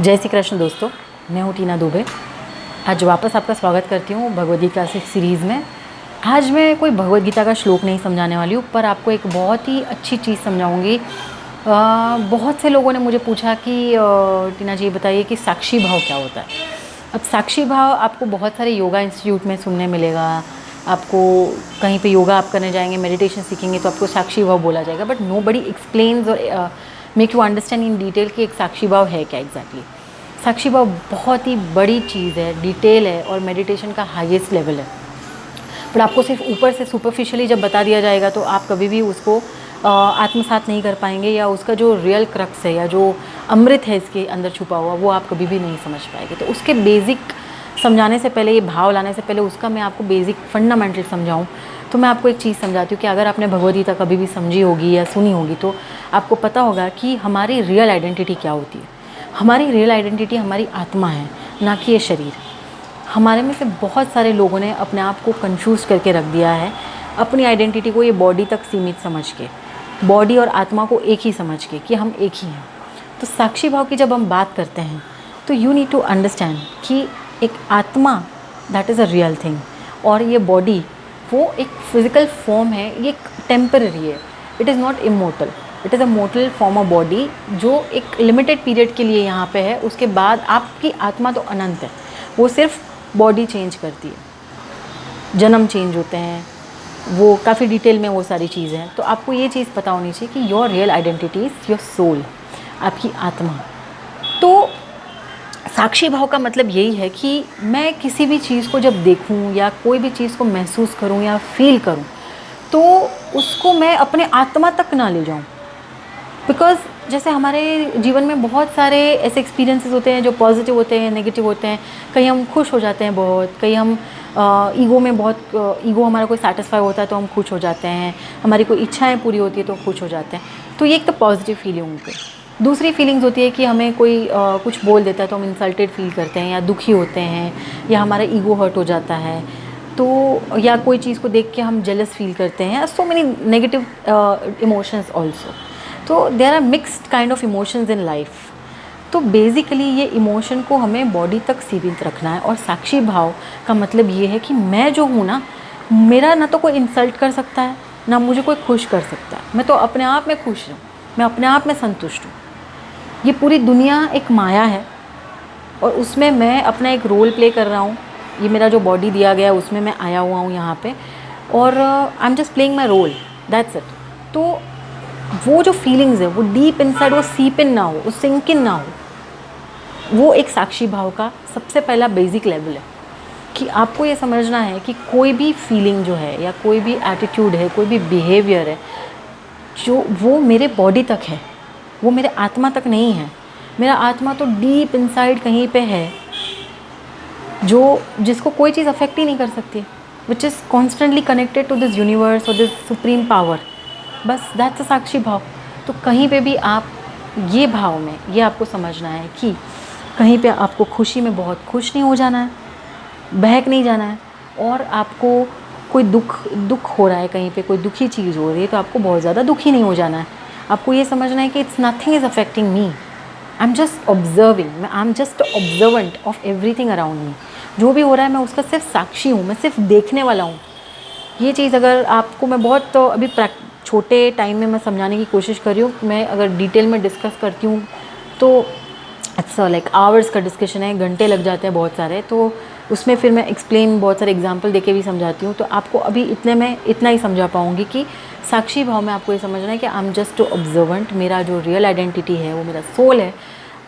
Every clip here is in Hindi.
जय श्री कृष्ण दोस्तों, मैं हूँ टीना दुबे। आज वापस आपका स्वागत करती हूँ भगवद गीता सीरीज़ में। आज मैं कोई भगवद गीता का श्लोक नहीं समझाने वाली हूँ, पर आपको एक बहुत ही अच्छी चीज़ समझाऊँगी। बहुत से लोगों ने मुझे पूछा कि टीना जी बताइए कि साक्षी भाव क्या होता है। अब साक्षी भाव आपको बहुत सारे योगा इंस्टीट्यूट में सुनने मिलेगा। आपको कहीं पे योगा आप करने जाएंगे, मेडिटेशन सीखेंगे तो आपको साक्षी भाव बोला जाएगा, बट नो बडी एक्सप्लेन्स और make you understand in detail कि एक साक्षी भाव है क्या एग्जैक्टली। साक्षी भाव बहुत ही बड़ी चीज़ है, डिटेल है और मेडिटेशन का हाईएस्ट लेवल है। पर आपको सिर्फ ऊपर से सुपरफिशियली जब बता दिया जाएगा तो आप कभी भी उसको आत्मसात नहीं कर पाएंगे, या उसका जो रियल क्रक्स है या जो अमृत है इसके अंदर छुपा हुआ, वो आप कभी भी नहीं समझ पाएंगे। तो उसके बेसिक समझाने से पहले, ये भाव लाने से पहले उसका मैं आपको बेसिक फंडामेंटल समझाऊं तो मैं आपको एक चीज़ समझाती हूँ कि अगर आपने भगवद गीता कभी भी समझी होगी या सुनी होगी तो आपको पता होगा कि हमारी रियल आइडेंटिटी क्या होती है। हमारी रियल आइडेंटिटी हमारी आत्मा है, ना कि ये शरीर। हमारे में से बहुत सारे लोगों ने अपने आप को कंफ्यूज करके रख दिया है, अपनी आइडेंटिटी को ये बॉडी तक सीमित समझ के, बॉडी और आत्मा को एक ही समझ के कि हम एक ही हैं। तो साक्षी भाव की जब हम बात करते हैं तो यू नीड टू अंडरस्टैंड कि एक आत्मा that is a real thing, और ये बॉडी वो एक फिज़िकल फॉर्म है, ये एक टेम्पररी है। It is not immortal, it is a mortar form of body जो एक लिमिटेड पीरियड के लिए यहाँ पे है। उसके बाद आपकी आत्मा तो अनंत है, वो सिर्फ बॉडी चेंज करती है, जन्म चेंज होते हैं, वो काफ़ी डिटेल में वो सारी चीज़ें हैं। तो आपको ये चीज़ पता होनी चाहिए कि your real identity is your soul, आपकी आत्मा। तो साक्षी भाव का मतलब यही है कि मैं किसी भी चीज़ को जब देखूं या कोई भी चीज़ को महसूस करूं या फील करूं तो उसको मैं अपने आत्मा तक ना ले जाऊं। बिकॉज़ जैसे हमारे जीवन में बहुत सारे ऐसे एक्सपीरियंसेस होते हैं जो पॉजिटिव होते हैं, नेगेटिव होते हैं। कहीं हम खुश हो जाते हैं बहुत, कहीं हम ईगो में बहुत ईगो हमारा कोई सेटिस्फाई होता है तो हम खुश हो जाते हैं, हमारी कोई इच्छाएं पूरी होती है तो खुश हो जाते हैं। तो ये एक तो पॉजिटिव फीलिंग होती है। दूसरी फीलिंग्स होती है कि हमें कोई कुछ बोल देता है तो हम इंसल्टेड फील करते हैं या दुखी होते हैं, या हमारा ईगो हर्ट हो जाता है, तो या कोई चीज़ को देख के हम जेलस फील करते हैं। So many negative emotions also. तो there are mixed kind of emotions in life. तो बेसिकली ये इमोशन को हमें बॉडी तक सीमित रखना है। और साक्षी भाव का मतलब ये है कि मैं जो हूँ ना, मेरा ना तो कोई इंसल्ट कर सकता है, ना मुझे कोई खुश कर सकता है। मैं तो अपने आप में खुश हूँ, मैं अपने आप में संतुष्ट हूँ। ये पूरी दुनिया एक माया है और उसमें मैं अपना एक रोल प्ले कर रहा हूँ। ये मेरा जो बॉडी दिया गया है उसमें मैं आया हुआ हूँ यहाँ पे, और I am just playing my role, that's it. तो वो जो फीलिंग्स है वो डीप इनसाइड वो सीप इन ना हो, वो सिंक इन ना हो, वो एक साक्षी भाव का सबसे पहला बेसिक लेवल है। कि आपको ये समझना है कि कोई भी फीलिंग जो है या कोई भी एटीट्यूड है, कोई भी बिहेवियर है, जो वो मेरे बॉडी तक है, वो मेरे आत्मा तक नहीं है। मेरा आत्मा तो डीप इनसाइड कहीं पे है, जो जिसको कोई चीज़ अफेक्ट ही नहीं कर सकती, which is constantly connected to this universe और दिस सुप्रीम पावर। बस दैट्स अ साक्षी भाव। तो कहीं पे भी आप ये भाव में ये आपको समझना है कि कहीं पे आपको खुशी में बहुत खुश नहीं हो जाना है, बहक नहीं जाना है, और आपको कोई दुख हो रहा है, कहीं पे कोई दुखी चीज़ हो रही है तो आपको बहुत ज़्यादा दुखी नहीं हो जाना है। आपको ये समझना है कि it's nothing is affecting me, I am just observing, I am just observant of everything around me. जो भी हो रहा है मैं उसका सिर्फ साक्षी हूँ, मैं सिर्फ देखने वाला हूँ। ये चीज़ अगर आपको, मैं बहुत तो अभी छोटे टाइम में मैं समझाने की कोशिश कर रही हूँ। मैं अगर डिटेल में डिस्कस करती हूँ तो इट्स लाइक आवर्स का डिस्कशन है, घंटे लग जाते हैं बहुत सारे। तो उसमें फिर मैं एक्सप्लेन बहुत सारे एग्जांपल देके भी समझाती हूँ। तो आपको अभी इतने में इतना ही समझा पाऊँगी कि साक्षी भाव में आपको ये समझना है कि आई एम जस्ट ऑब्जर्वेंट। मेरा जो रियल आइडेंटिटी है वो मेरा सोल है,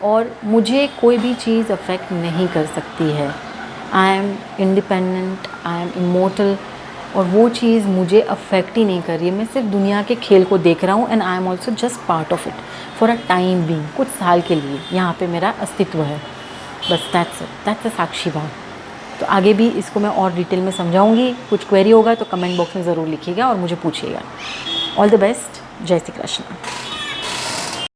और मुझे कोई भी चीज़ अफेक्ट नहीं कर सकती है। I am independent, I am immortal, और वो चीज़ मुझे अफेक्ट ही नहीं कर रही है। मैं सिर्फ दुनिया के खेल को देख रहा हूँ, and I am also just part of it for a time being. कुछ साल के लिए यहाँ पे मेरा अस्तित्व है, बस दैट्स इट, दैट्स अ साक्षी भाव। तो आगे भी इसको मैं और डिटेल में समझाऊंगी। कुछ क्वेरी होगा तो कमेंट बॉक्स में ज़रूर लिखिएगा और मुझे पूछिएगा। ऑल द बेस्ट, जय श्री कृष्ण।